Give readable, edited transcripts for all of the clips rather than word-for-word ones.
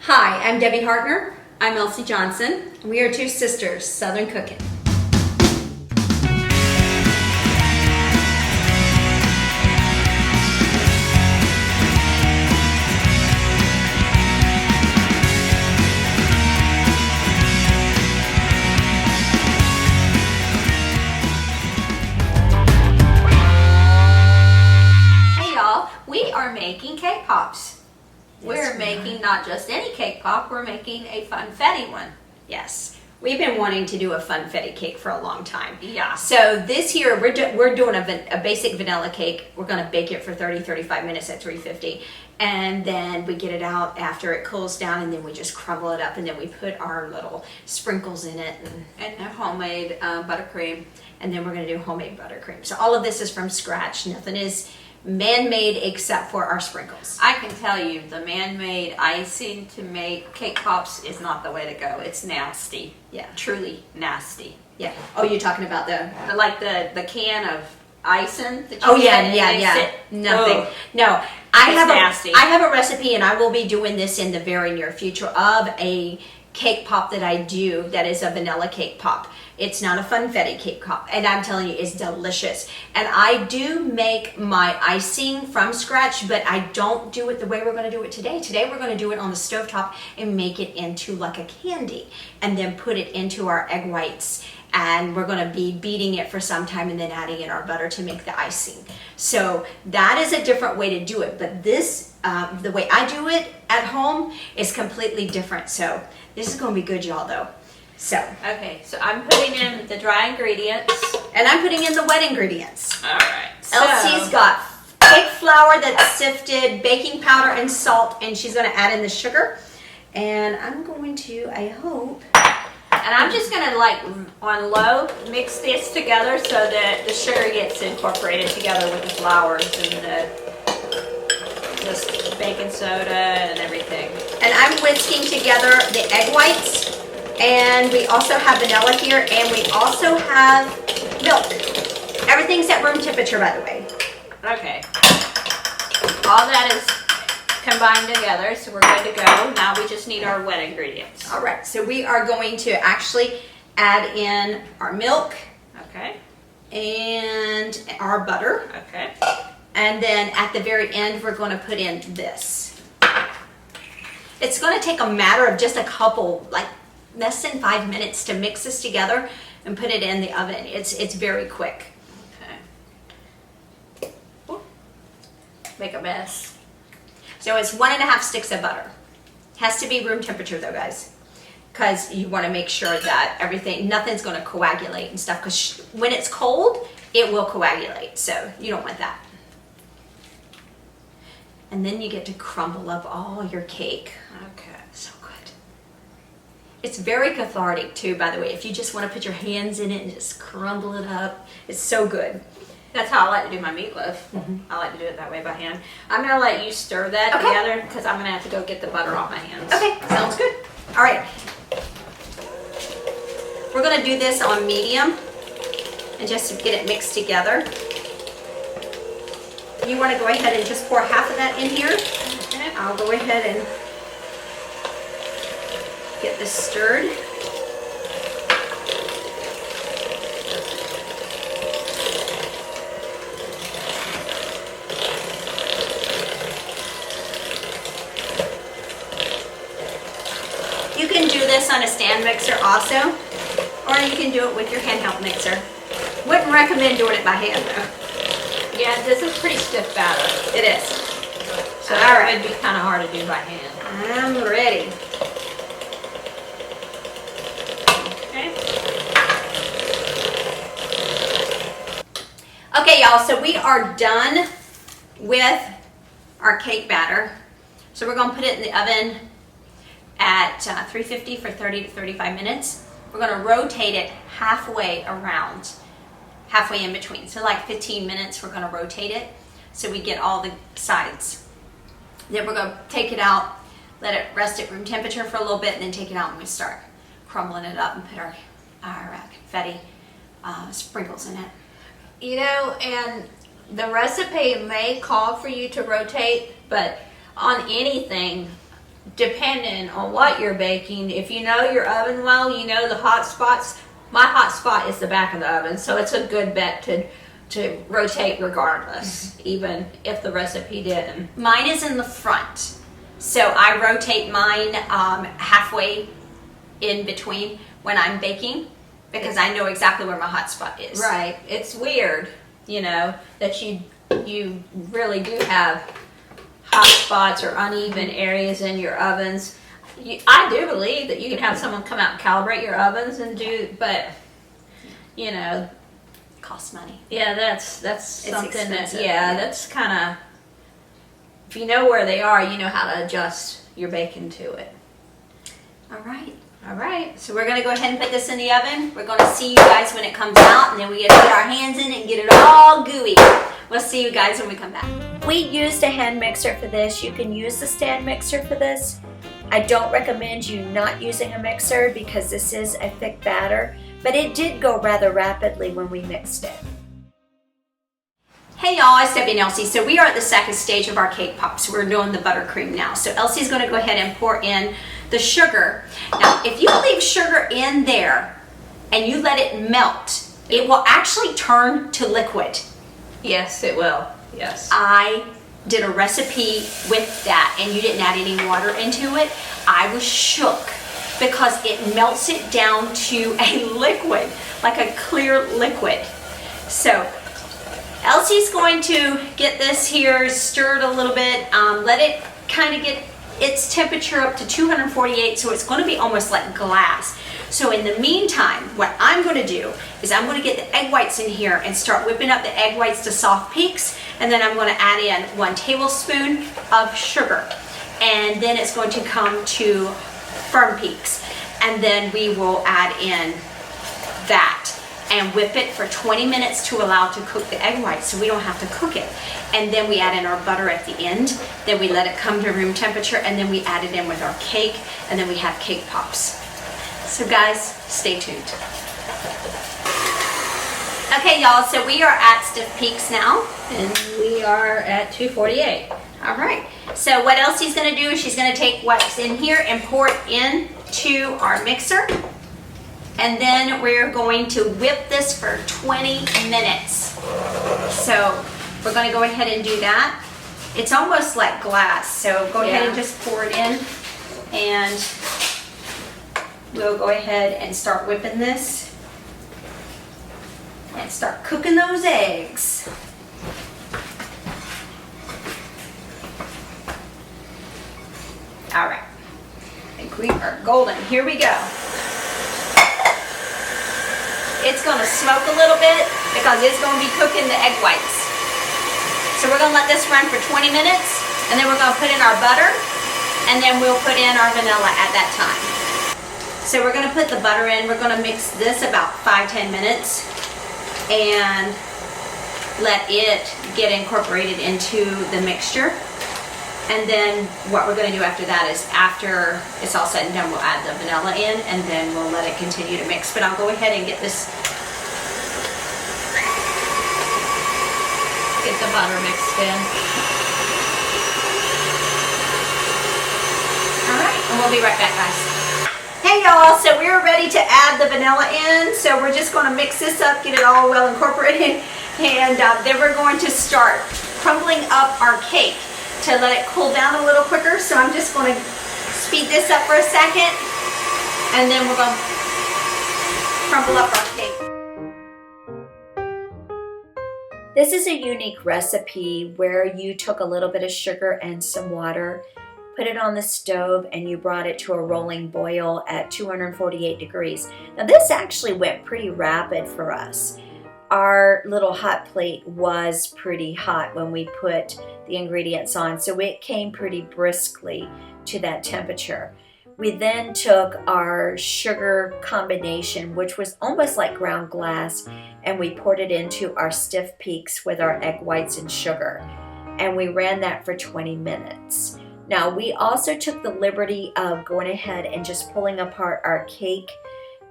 Hi, I'm Debbie Hartner. I'm Elsie Johnson. We are two sisters, Southern Cooking. Hey y'all, we are making cake pops. We're making not just any cake pop, we're making a Funfetti one. Yes, we've been wanting to do a Funfetti cake for a long time. Yeah. So this year we're doing a basic vanilla cake. We're going to bake it for 30-35 minutes at 350, and then we get it out after it cools down, and then we just crumble it up, and then we put our little sprinkles in it, And a homemade buttercream. and then we're going to do homemade buttercream. So all of this is from scratch. Nothing is man-made except for our sprinkles. I can tell you, the man-made icing to make cake pops is not the way to go. It's nasty. Yeah. Truly nasty. Yeah. Oh, you're talking about the... Like the can of icing that you Oh get yeah, and yeah, they yeah. sit- Nothing. Ugh. No, I It's have nasty. I have a recipe, and I will be doing this in the very near future of a cake pop that I do that is a vanilla cake pop. It's not a Funfetti cake pop, and I'm telling you, it's delicious. And I do make my icing from scratch, but I don't do it the way we're going to do it today. Today we're going to do it on the stovetop and make it into like a candy, and then put it into our egg whites. And we're going to be beating it for some time and then adding in our butter to make the icing. So that is a different way to do it. But this, the way I do it at home is completely different. So this is going to be good, y'all, though. So, Okay, so I'm putting in the dry ingredients. and I'm putting in the wet ingredients. All right. Elsie's got cake flour that's sifted, baking powder, and salt. And she's going to add in the sugar. And I'm going to, I hope... And I'm just gonna like on low mix this together so that the sugar gets incorporated together with the flours and the baking soda and everything. And I'm whisking together the egg whites, and we also have vanilla here, and we also have milk. Everything's at room temperature, by the way. Okay. All that is combined together, so we're good to go. Now we just need our wet ingredients. All right, so we are going to actually add in our milk Okay. and our butter. Okay. And then at the very end, we're going to put in this. It's going to take a matter of just a couple, like less than 5 minutes to mix this together and put it in the oven. It's very quick. Okay. Ooh. Make a mess. So it's 1.5 sticks of butter. Has to be room temperature though, guys, because you want to make sure that nothing's going to coagulate and stuff, because when it's cold, it will coagulate. So you don't want that. And then you get to crumble up all your cake. Okay. So good. It's very cathartic too, by the way. If you just want to put your hands in it and just crumble it up, it's so good. That's how I like to do my meatloaf. I like to do it that way by hand. I'm going to let you stir that together because I'm going to have to go get the butter off my hands. Okay, sounds good. All right. We're going to do this on medium and just to get it mixed together. You want to go ahead and just pour half of that in here. Okay. I'll go ahead and get this stirred. You can do this on a stand mixer also, or you can do it with your handheld mixer. Wouldn't recommend doing it by hand though. Yeah, this is pretty stiff batter. It is. So All that right. would be kind of hard to do by hand. I'm ready. Okay. Okay, y'all, so we are done with our cake batter. So we're going to put it in the oven at 350 for 30 to 35 minutes. We're going to rotate it halfway around, halfway in between. So like 15 minutes, we're going to rotate it so we get all the sides. Then we're going to take it out, let it rest at room temperature for a little bit, and then take it out and we start crumbling it up and put our confetti sprinkles in it. You know, and the recipe may call for you to rotate, but on anything, depending on what you're baking, if you know your oven well, you know the hot spots. My hot spot is the back of the oven, so it's a good bet to rotate regardless, even if the recipe didn't. Mine is in the front, so I rotate mine halfway in between when I'm baking, because I know exactly where my hot spot is. Right. It's weird, you know, that you really do have hot spots or uneven areas in your ovens. I do believe that you can have someone come out and calibrate your ovens and but you know, Costs money. yeah, that's something expensive, that's kind of, if you know where they are, you know how to adjust your baking to it. All right. All right. So we're going to go ahead and put this in the oven. We're going to see you guys when it comes out, and then we get to get our hands in and get it all gooey. We'll see you guys when we come back. We used a hand mixer for this. You can use the stand mixer for this. I don't recommend you not using a mixer because this is a thick batter, but it did go rather rapidly when we mixed it. Hey y'all, it's Debbie and Elsie. So we are at the second stage of our cake pops. We're doing the buttercream now. So Elsie's going to go ahead and pour in the sugar. Now, if you leave sugar in there and you let it melt, it will actually turn to liquid. Yes, it will. Yes. I did a recipe with that and you didn't add any water into it. I was shook because it melts it down to a liquid, like a clear liquid. So Elsie's going to get this here stirred a little bit, let it kind of get its temperature up to 248, so it's going to be almost like glass. So in the meantime, what I'm going to do is I'm going to get the egg whites in here and start whipping up the egg whites to soft peaks, and then I'm going to add in 1 tablespoon of sugar, and then it's going to come to firm peaks, and then we will add in that and whip it for 20 minutes to allow it to cook the egg whites so we don't have to cook it. And then we add in our butter at the end, then we let it come to room temperature, and then we add it in with our cake, and then we have cake pops. So guys, stay tuned. Okay y'all, so we are at stiff peaks now. And we are at 248. All right, so what Elsie's gonna do is she's gonna take what's in here and pour it into our mixer. And then we're going to whip this for 20 minutes. So we're going to go ahead and do that. It's almost like glass, so go ahead and just pour it in. And we'll go ahead and start whipping this. And start cooking those eggs. All right, I think we are golden. Here we go. It's going to smoke a little bit because it's going to be cooking the egg whites. So we're going to let this run for 20 minutes, and then we're going to put in our butter, and then we'll put in our vanilla at that time. So we're going to put the butter in. We're going to mix this about 5-10 minutes and let it get incorporated into the mixture. And then what we're going to do after that is, after it's all said and done, we'll add the vanilla in, and then we'll let it continue to mix. But I'll go ahead and get this. Get the butter mixed in. All right, and we'll be right back, guys. Hey y'all, so we're ready to add the vanilla in. So we're just going to mix this up, get it all well incorporated, and then we're going to start crumbling up our cake to let it cool down a little quicker. So I'm just going to speed this up for a second, and then we're going to crumble up our cake. This is a unique recipe where you took a little bit of sugar and some water, put it on the stove, and you brought it to a rolling boil at 248 degrees. Now this actually went pretty rapid for us. Our little hot plate was pretty hot when we put the ingredients on, so it came pretty briskly to that temperature. We then took our sugar combination, which was almost like ground glass, and we poured it into our stiff peaks with our egg whites and sugar, and we ran that for 20 minutes. Now we also took the liberty of going ahead and just pulling apart our cake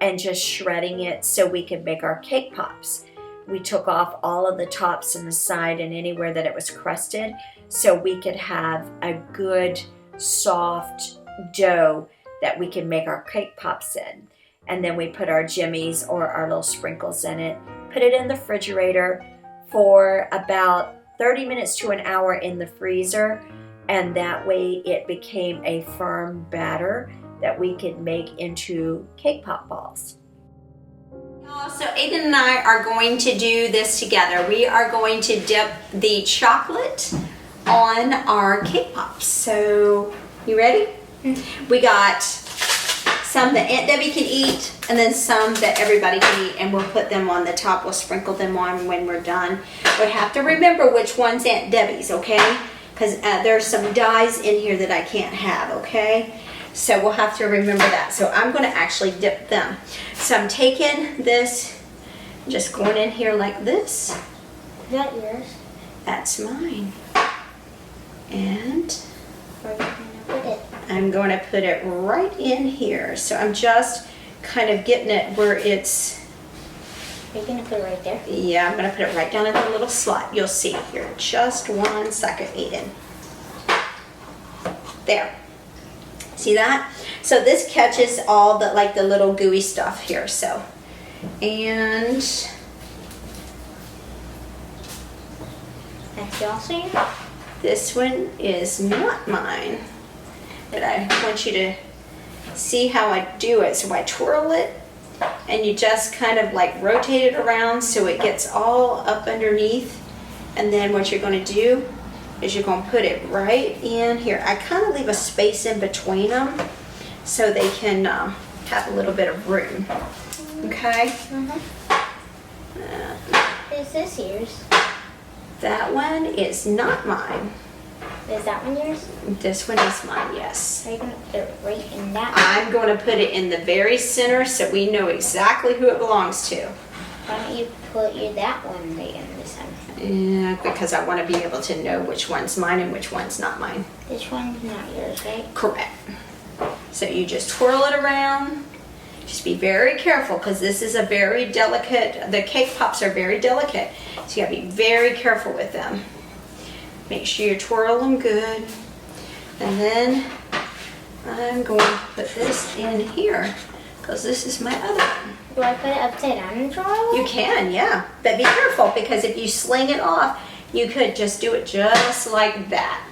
and just shredding it so we could make our cake pops. We took off all of the tops and the side and anywhere that it was crusted so we could have a good, soft, dough that we can make our cake pops in. And then we put our jimmies or our little sprinkles in it, put it in the refrigerator for about 30 minutes to an hour in the freezer, and that way it became a firm batter that we could make into cake pop balls. So Aiden and I are going to do this together. We are going to dip the chocolate on our cake pops. So, you ready? We got some that Aunt Debbie can eat, and then some that everybody can eat, and we'll put them on the top. We'll sprinkle them on when we're done. We have to remember which one's Aunt Debbie's, okay? Because there's some dyes in here that I can't have, okay? So we'll have to remember that. So I'm going to actually dip them. So I'm taking this, just going in here like this. Is that yours? That's mine. And Where are you going to put it? I'm going to put it right in here. So I'm just kind of getting it where it's, Are you going to put it right there? yeah, I'm going to put it right down in the little slot. You'll see here. Just 1 second, Aiden. There. See that? So this catches all the, like the little gooey stuff here. So, and That's yours here? this one is not mine. But I want you to see how I do it. So I twirl it, and you just kind of like rotate it around so it gets all up underneath. And then what you're going to do is you're going to put it right in here. I kind of leave a space in between them so they can have a little bit of room. Okay? Is this yours? That one is not mine. Is that one yours? This one is mine, yes. Are you going to put it right in that I'm going to put it in the very center so we know exactly who it belongs to. Why don't you put that one right in this one? Yeah, because I want to be able to know which one's mine and which one's not mine. This one's not yours, right? Correct. So you just twirl it around. Just be very careful because this is a very delicate, the cake pops are very delicate. So you gotta be very careful with them. Make sure you twirl them good. And then I'm going to put this in here because this is my other one. Do I put it upside down and twirl it? You can, yeah. But be careful because if you sling it off, you could just do it just like that.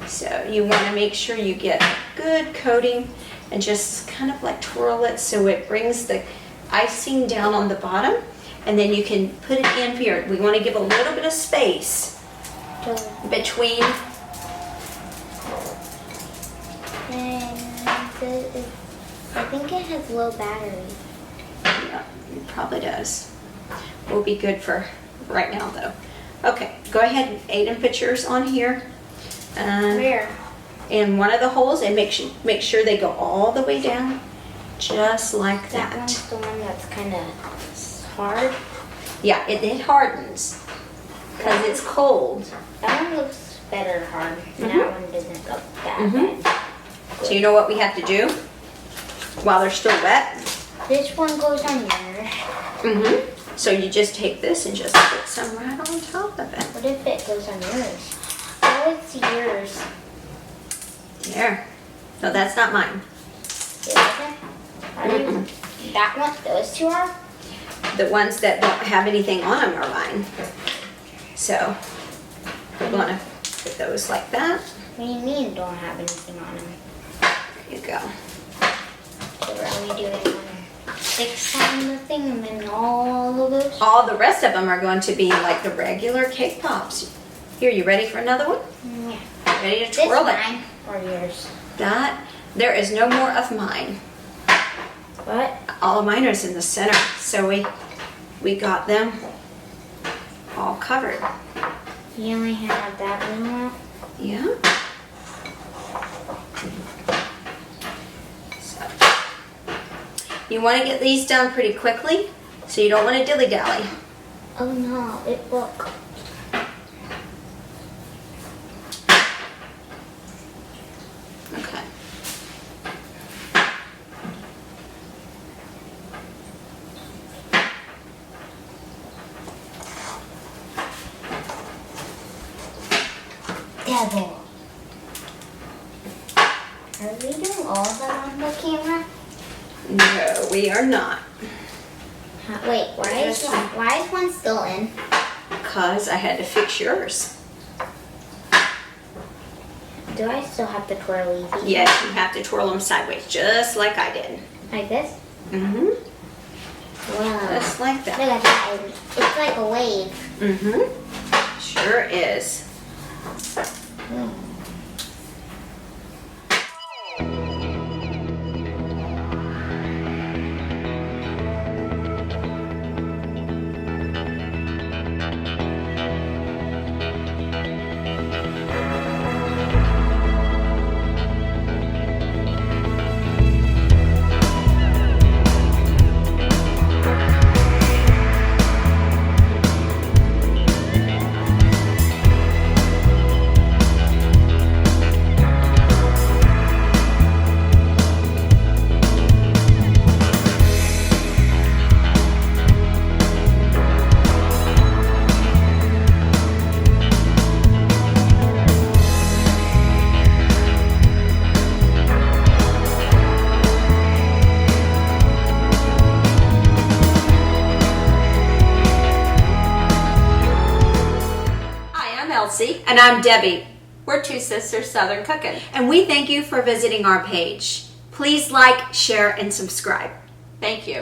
So you want to make sure you get a good coating and just kind of like twirl it so it brings the icing down on the bottom. And then you can put it in here. We want to give a little bit of space between. And I think it has low battery. Yeah, it probably does. Will be good for right now though. Okay, go ahead, Aiden, put yours on here. Where? In one of the holes, and make sure they go all the way down, just like That that. one's the one that's kind of hard. Yeah, it hardens because it's cold. That one looks better hard. And that one doesn't look that bad. So you know what we have to do while they're still wet? This one goes on yours. So you just take this and just put some right on top of it. What if it goes on yours? Oh, it's yours. There. No, that's not mine. The other? Are you? That one? Those two are? The ones that don't have anything on them are mine. So we're gonna put those like that. What do you mean don't have anything on them? There you go. So we're only doing 6 on the thing and then all of those? All the rest of them are going to be like the regular cake pops. Here, you ready for another one? Yeah. Ready to This twirl it? mine or yours? That, there is no more of mine. What? All of mine is in the center, so we got them all covered. You only have that one left? Yeah. So, you want to get these done pretty quickly, so you don't want to dilly-dally. Oh no, it look. Okay. Devil. Are we doing but we are not. Wait, why is one still in? Because I had to fix yours. Do I still have to twirl these? Yes, you have to twirl them sideways, just like I did. Like this? Mm-hmm. Wow. Just like Look that. at that. It's like a wave. Mm-hmm. Sure is. And I'm Debbie. We're two sisters Southern cooking. And we thank you for visiting our page. Please like, share, and subscribe. Thank you.